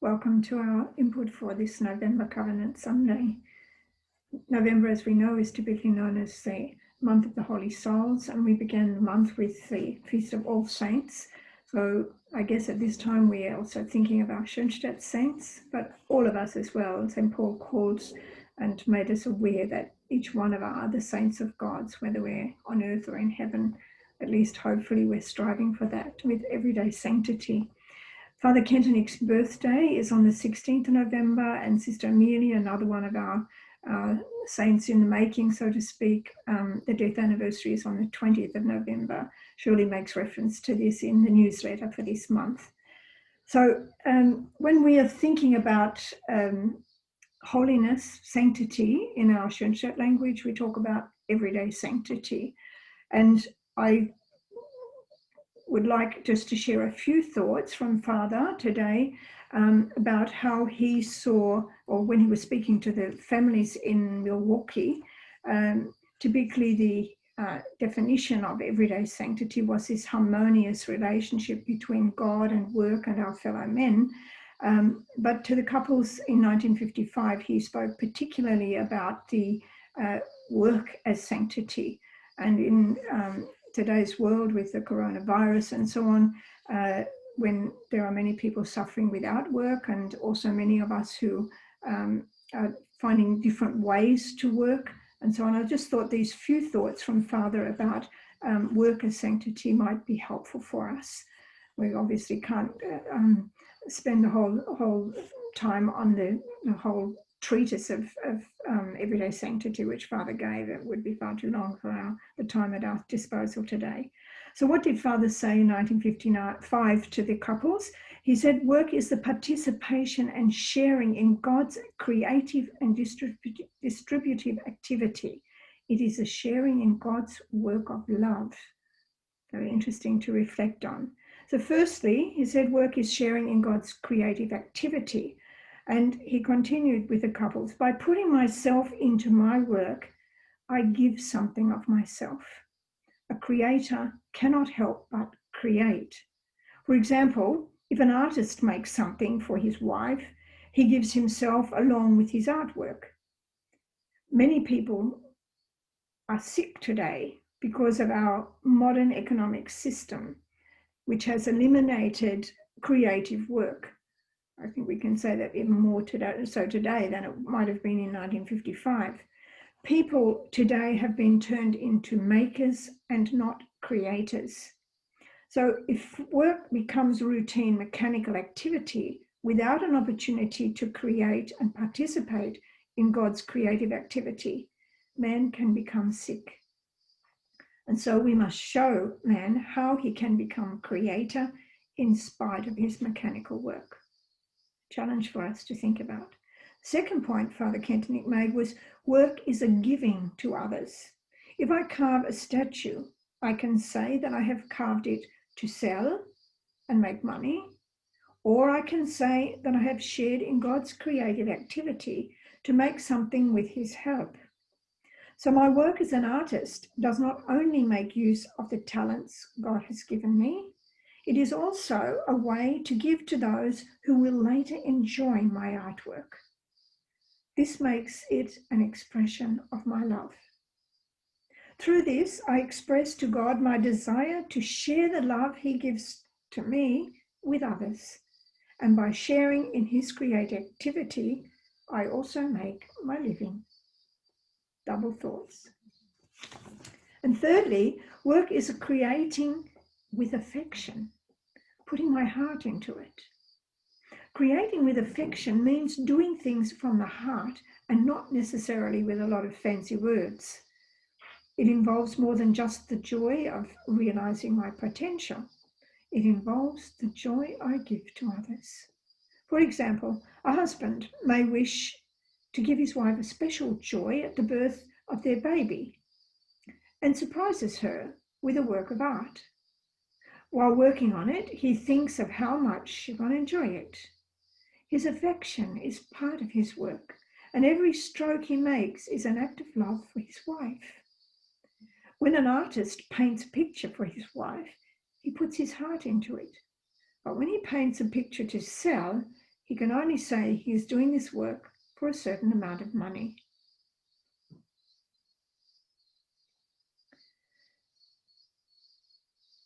Welcome to our input for this November Covenant Sunday. November, as we know, is typically known as the month of the Holy Souls, and we began the month with the Feast of All Saints. So I guess at this time we are also thinking of our Schoenstatt saints, but all of us as well. St. Paul calls and made us aware that each one of our other saints of God's, whether we're on earth or in heaven, at least hopefully we're striving for that with everyday sanctity. Fr Kentenich's birthday is on the 16th of November, and Sister Amelia, another one of our saints in the making, so to speak, the death anniversary is on the 20th of November. Shirley makes reference to this in the newsletter for this month. So when we are thinking about holiness, sanctity in our Schoenstatt language, we talk about everyday sanctity. And I would like just to share a few thoughts from Father today about how he saw, or when he was speaking to the families in Milwaukee, typically the definition of everyday sanctity was this harmonious relationship between God and work and our fellow men. But to the couples in 1955, he spoke particularly about the work as sanctity. And in today's world with the coronavirus and so on, when there are many people suffering without work, and also many of us who are finding different ways to work and so on, I just thought these few thoughts from Father about work as sanctity might be helpful for us. We obviously can't spend the whole time on the whole treatise of everyday sanctity, which Father gave. It would be far too long for the time at our disposal today. So what did Father say in 1955 to the couples? He said, work is the participation and sharing in God's creative and distributive activity. It is a sharing in God's work of love. Very interesting to reflect on. So firstly, he said work is sharing in God's creative activity. And he continued with the couples, by putting myself into my work, I give something of myself. A creator cannot help but create. For example, if an artist makes something for his wife, he gives himself along with his artwork. Many people are sick today because of our modern economic system, which has eliminated creative work. I think we can say that even more today than it might have been in 1955. People today have been turned into makers and not creators. So if work becomes routine mechanical activity without an opportunity to create and participate in God's creative activity, man can become sick. And so we must show man how he can become creator in spite of his mechanical work. Challenge for us to think about. Second point Fr Kentenich made was work is a giving to others. If I carve a statue, I can say that I have carved it to sell and make money, or I can say that I have shared in God's creative activity to make something with his help. So my work as an artist does not only make use of the talents God has given me, it is also a way to give to those who will later enjoy my artwork. This makes it an expression of my love. Through this, I express to God my desire to share the love he gives to me with others. And by sharing in his creative activity, I also make my living. Double thoughts. And thirdly, work is a creating with affection, putting my heart into it. Creating with affection means doing things from the heart and not necessarily with a lot of fancy words. It involves more than just the joy of realizing my potential. It involves the joy I give to others. For example, a husband may wish to give his wife a special joy at the birth of their baby and surprises her with a work of art. While working on it, he thinks of how much she will enjoy it. His affection is part of his work, and every stroke he makes is an act of love for his wife. When an artist paints a picture for his wife, he puts his heart into it. But when he paints a picture to sell, He can only say he is doing this work for a certain amount of money.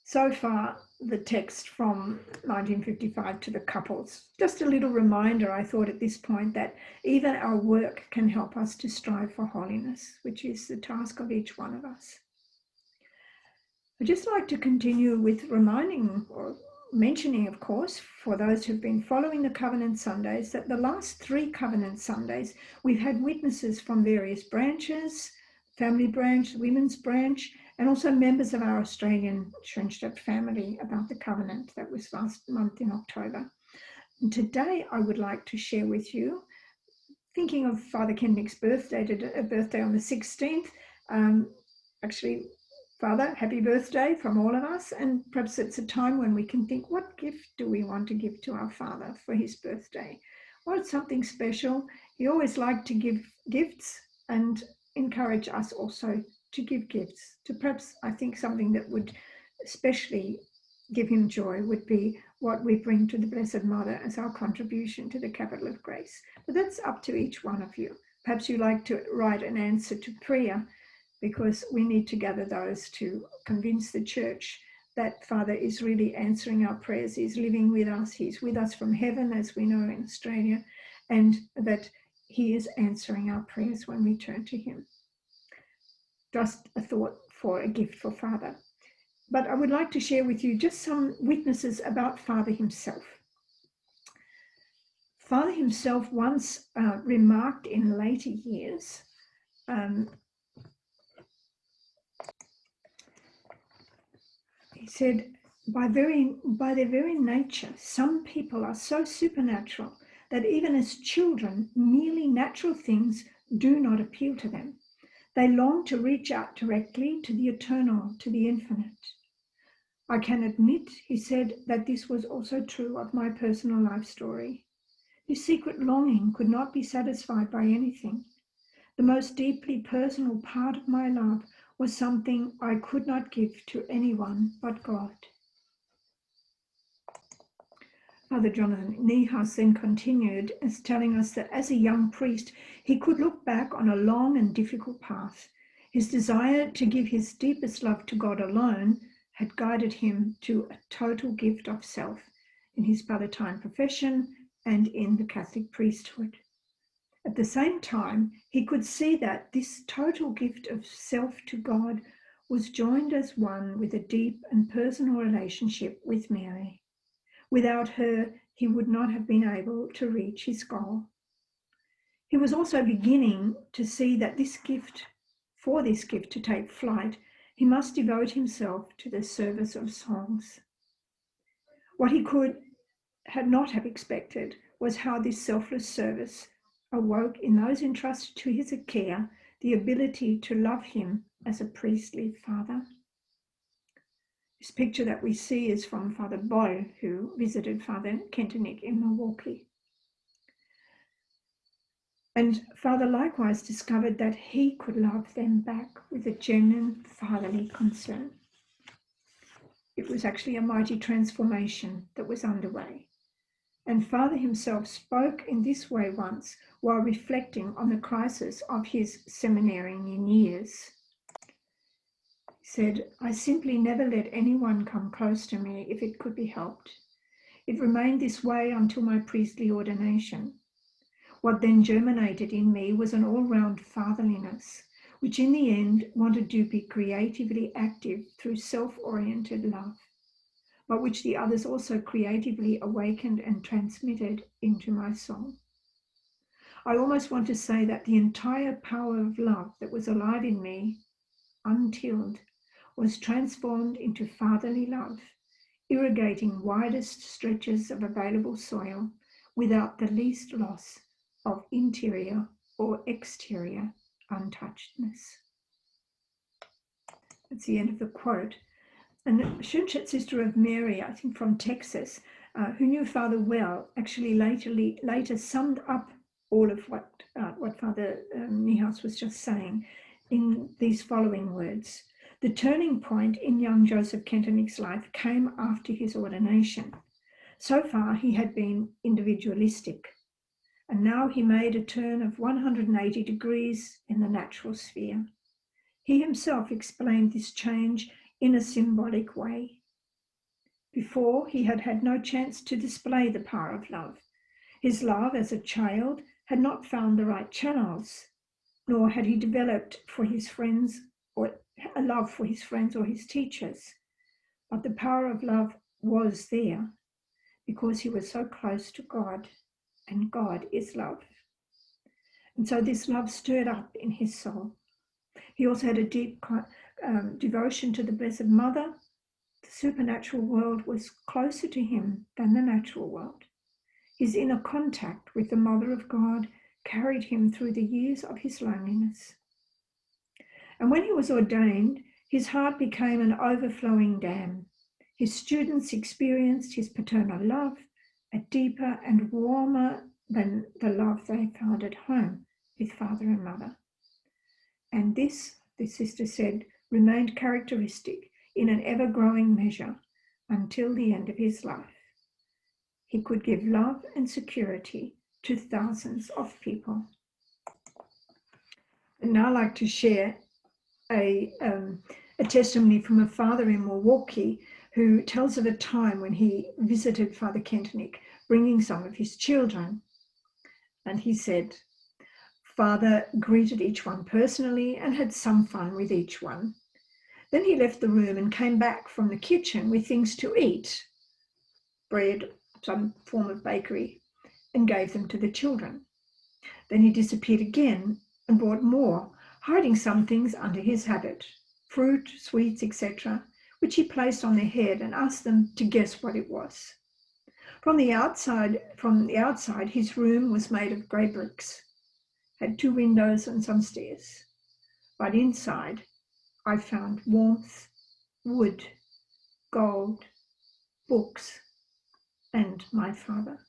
So far, the text from 1955 to the couples. Just a little reminder, I thought at this point, that even our work can help us to strive for holiness, which is the task of each one of us. I'd just like to continue with reminding or mentioning, of course, for those who've been following the Covenant Sundays, that the last 3 Covenant Sundays, we've had witnesses from various branches, family branch, women's branch, and also members of our Australian Schoenstatt family about the covenant. That was last month in October. And today I would like to share with you, thinking of Father Kentenich's birthday on the 16th, actually, Father, happy birthday from all of us. And perhaps it's a time when we can think, what gift do we want to give to our Father for his birthday? What's something special? He always liked to give gifts and encourage us also to give gifts. To perhaps, I think, something that would especially give him joy would be what we bring to the Blessed Mother as our contribution to the capital of grace. But that's up to each one of you. Perhaps you like to write an answer to prayer, because we need to gather those to convince the church that Father is really answering our prayers. He's living with us. He's with us from heaven, as we know in Australia, and that he is answering our prayers when we turn to him. Just a thought for a gift for Father. But I would like to share with you just some witnesses about Father himself. Father himself once remarked in later years, he said, by their very nature, some people are so supernatural that even as children, merely natural things do not appeal to them. They long to reach out directly to the eternal, to the infinite. I can admit, he said, that this was also true of my personal life story. This secret longing could not be satisfied by anything. The most deeply personal part of my love was something I could not give to anyone but God. Father Jonathan Niehaus then continued as telling us that as a young priest, he could look back on a long and difficult path. His desire to give his deepest love to God alone had guided him to a total gift of self in his Palatine profession and in the Catholic priesthood. At the same time, he could see that this total gift of self to God was joined as one with a deep and personal relationship with Mary. Without her, he would not have been able to reach his goal. He was also beginning to see that for this gift to take flight, he must devote himself to the service of songs. What he had not have expected was how this selfless service awoke in those entrusted to his care the ability to love him as a priestly father. This picture that we see is from Father Boll, who visited Father Kentenich in Milwaukee. And Father likewise discovered that he could love them back with a genuine fatherly concern. It was actually a mighty transformation that was underway. And Father himself spoke in this way once while reflecting on the crisis of his seminarian years. He said, I simply never let anyone come close to me if it could be helped. It remained this way until my priestly ordination. What then germinated in me was an all-round fatherliness, which in the end wanted to be creatively active through self-oriented love, but which the others also creatively awakened and transmitted into my soul. I almost want to say that the entire power of love that was alive in me, untilled, was transformed into fatherly love, irrigating widest stretches of available soil without the least loss of interior or exterior untouchedness. That's the end of the quote. And Schoenstatt Sister of Mary, I think from Texas, who knew Father well, actually later summed up all of what Father Niehaus was just saying in these following words. The turning point in young Joseph Kentenich's life came after his ordination. So far, he had been individualistic, and now he made a turn of 180 degrees in the natural sphere. He himself explained this change in a symbolic way. Before, he had had no chance to display the power of love. His love as a child had not found the right channels, nor had he developed for his friends or a love for his friends or his teachers. But the power of love was there because he was so close to God, and God is love. And so this love stirred up in his soul. He also had a deep devotion to the Blessed Mother. The supernatural world was closer to him than the natural world. His inner contact with the Mother of God carried him through the years of his loneliness. And when he was ordained, his heart became an overflowing dam. His students experienced his paternal love, a deeper and warmer than the love they found at home with father and mother. And this, the sister said, remained characteristic in an ever-growing measure until the end of his life. He could give love and security to thousands of people. And now I'd like to share a testimony from a father in Milwaukee who tells of a time when he visited Fr Kentenich, bringing some of his children. And he said, Father greeted each one personally and had some fun with each one. Then he left the room and came back from the kitchen with things to eat, bread, some form of bakery, and gave them to the children. Then he disappeared again and brought more, hiding some things under his habit, fruit, sweets, etc., which he placed on their head and asked them to guess what it was. From the outside, his room was made of grey bricks, had 2 windows and some stairs. But inside, I found warmth, wood, gold, books, and my father.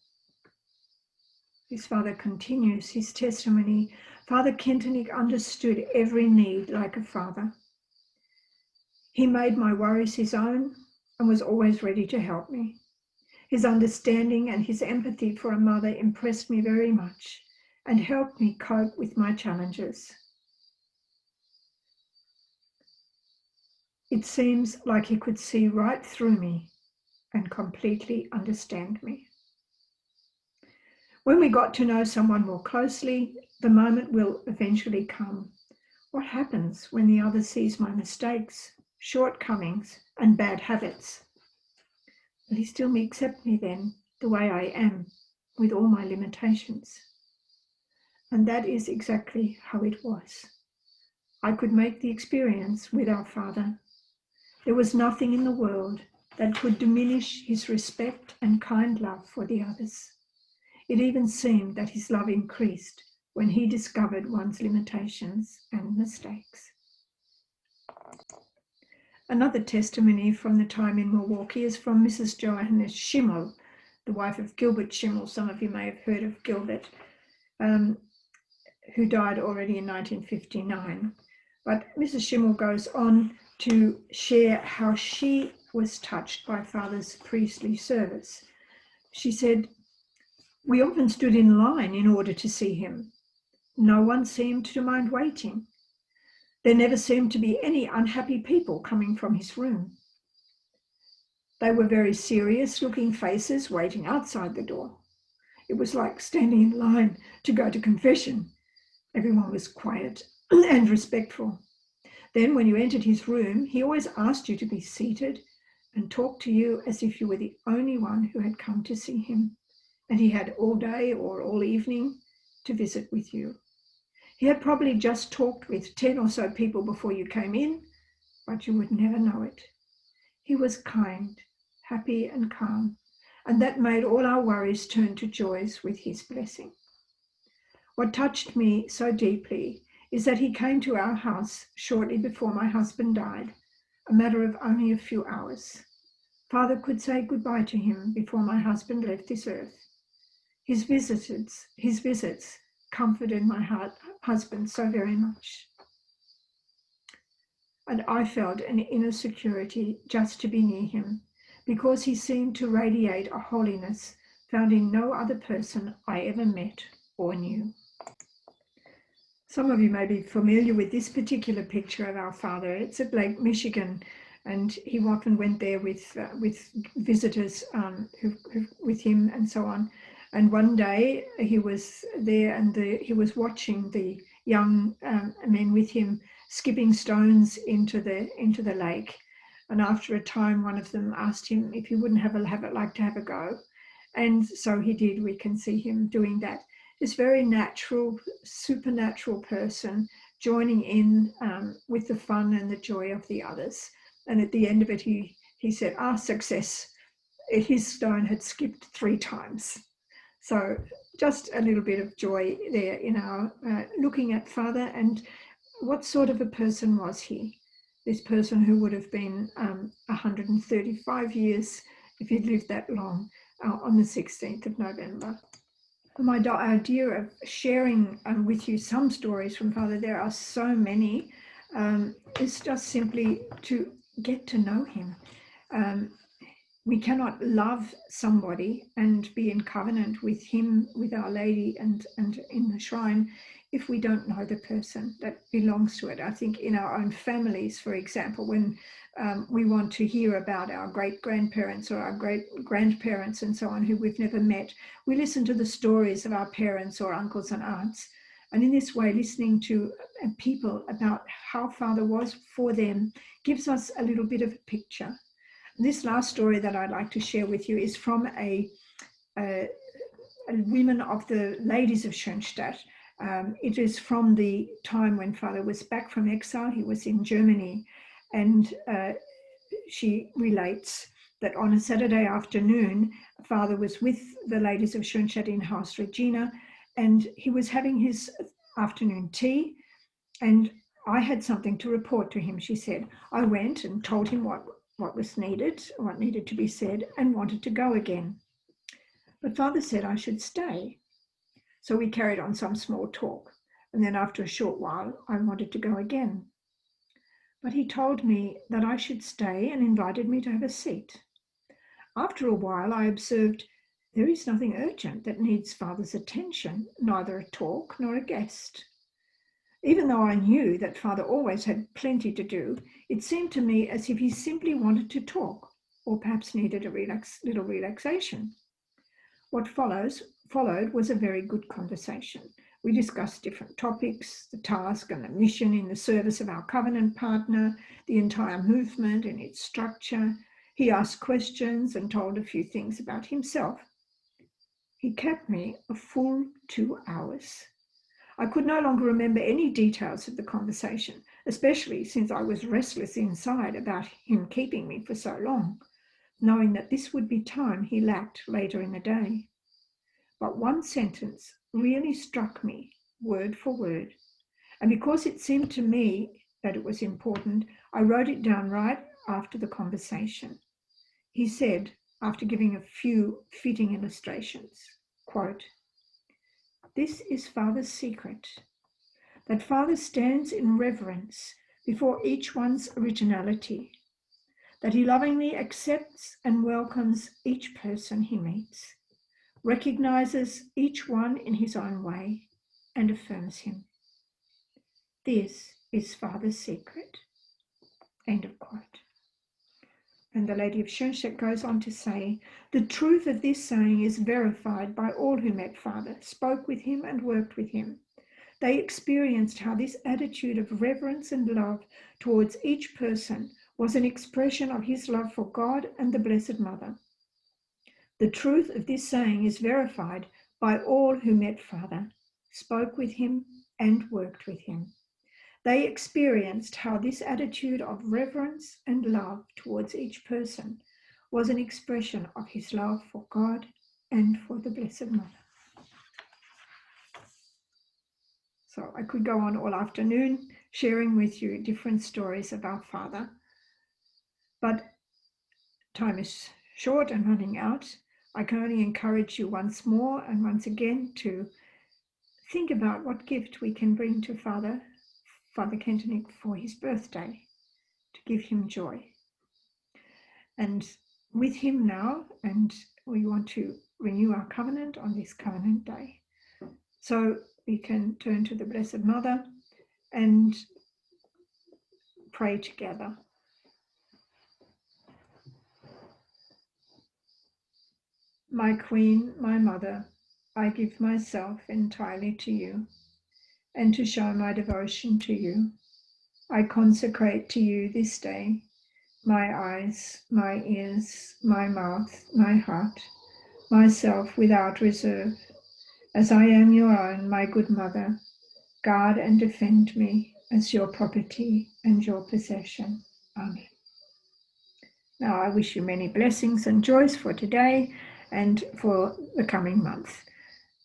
His father continues his testimony. Fr Kentenich understood every need like a father. He made my worries his own and was always ready to help me. His understanding and his empathy for a mother impressed me very much and helped me cope with my challenges. It seems like he could see right through me and completely understand me. When we got to know someone more closely, the moment will eventually come. What happens when the other sees my mistakes, shortcomings, and bad habits? Will he still accept me then, the way I am, with all my limitations? And that is exactly how it was. I could make the experience with our Father. There was nothing in the world that could diminish his respect and kind love for the others. It even seemed that his love increased when he discovered one's limitations and mistakes. Another testimony from the time in Milwaukee is from Mrs. Johannes Schimmel, the wife of Gilbert Schimmel. Some of you may have heard of Gilbert, who died already in 1959. But Mrs. Schimmel goes on to share how she was touched by Father's priestly service. She said, "We often stood in line in order to see him. No one seemed to mind waiting. There never seemed to be any unhappy people coming from his room. They were very serious-looking faces waiting outside the door. It was like standing in line to go to confession. Everyone was quiet and respectful. Then when you entered his room, he always asked you to be seated and talked to you as if you were the only one who had come to see him, and he had all day or all evening to visit with you. He had probably just talked with 10 or so people before you came in, but you would never know it. He was kind, happy and calm, and that made all our worries turn to joys with his blessing. What touched me so deeply is that he came to our house shortly before my husband died, a matter of only a few hours. Father could say goodbye to him before my husband left this earth. His visits comforted my husband so very much. And I felt an inner security just to be near him, because he seemed to radiate a holiness found in no other person I ever met or knew. Some of you may be familiar with this particular picture of our Father. It's at Lake Michigan, and he often went there with visitors with him and so on. And one day he was there, and he was watching the young men with him skipping stones into the lake. And after a time, one of them asked him if he wouldn't like to have a go. And so he did. We can see him doing that. This very natural, supernatural person joining in with the fun and the joy of the others. And at the end of it, he said, success. His stone had skipped 3 times. So just a little bit of joy there in our looking at Father. And what sort of a person was he? This person who would have been 135 years if he'd lived that long, on the 16th of November. My idea of sharing with you some stories from Father, there are so many, is just simply to get to know him. We cannot love somebody and be in covenant with him, with Our Lady and in the shrine, if we don't know the person that belongs to it. I think in our own families, for example, when we want to hear about our great-grandparents or our great-grandparents and so on who we've never met, we listen to the stories of our parents or uncles and aunts. And in this way, listening to people about how Father was for them gives us a little bit of a picture. This last story that I'd like to share with you is from a women of the ladies of Schönstatt. It is from the time when Father was back from exile. He was in Germany, and she relates that on a Saturday afternoon, Father was with the ladies of Schönstatt in Haus Regina, and he was having his afternoon tea, and I had something to report to him, she said. I went and told him what needed to be said, and wanted to go again. But Father said I should stay. So we carried on some small talk, and then after a short while, I wanted to go again. But he told me that I should stay and invited me to have a seat. After a while, I observed there is nothing urgent that needs Father's attention, neither a talk nor a guest. Even though I knew that Father always had plenty to do, it seemed to me as if he simply wanted to talk, or perhaps needed a little relaxation. What followed was a very good conversation. We discussed different topics, the task and the mission in the service of our covenant partner, the entire movement and its structure. He asked questions and told a few things about himself. He kept me a full 2 hours. I could no longer remember any details of the conversation, especially since I was restless inside about him keeping me for so long, knowing that this would be time he lacked later in the day. But one sentence really struck me, word for word, and because it seemed to me that it was important, I wrote it down right after the conversation. He said, after giving a few fitting illustrations, quote, "This is Father's secret, that Father stands in reverence before each one's originality, that he lovingly accepts and welcomes each person he meets, recognizes each one in his own way, and affirms him. This is Father's secret." End of quote. And the Lady of Schönstatt goes on to say, "The truth of this saying is verified by all who met Father, spoke with him, and worked with him. They experienced how this attitude of reverence and love towards each person was an expression of his love for God and the Blessed Mother. The truth of this saying is verified by all who met Father, spoke with him, and worked with him. They experienced how this attitude of reverence and love towards each person was an expression of his love for God and for the Blessed Mother." So I could go on all afternoon sharing with you different stories of our Father, but time is short and running out. I can only encourage you once more and once again to think about what gift we can bring to Father Kentenich for his birthday, to give him joy. And with him now, and we want to renew our covenant on this covenant day. So we can turn to the Blessed Mother and pray together. My Queen, my Mother, I give myself entirely to you, and to show my devotion to you, I consecrate to you this day my eyes, my ears, my mouth, my heart, myself without reserve, as I am your own, my good Mother. Guard and defend me as your property and your possession. Amen. Now I wish you many blessings and joys for today and for the coming month.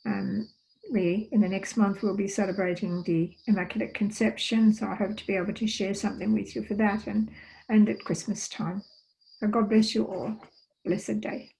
In the next month, we'll be celebrating the Immaculate Conception, so I hope to be able to share something with you for that and at Christmas time. So God bless you all. Blessed day.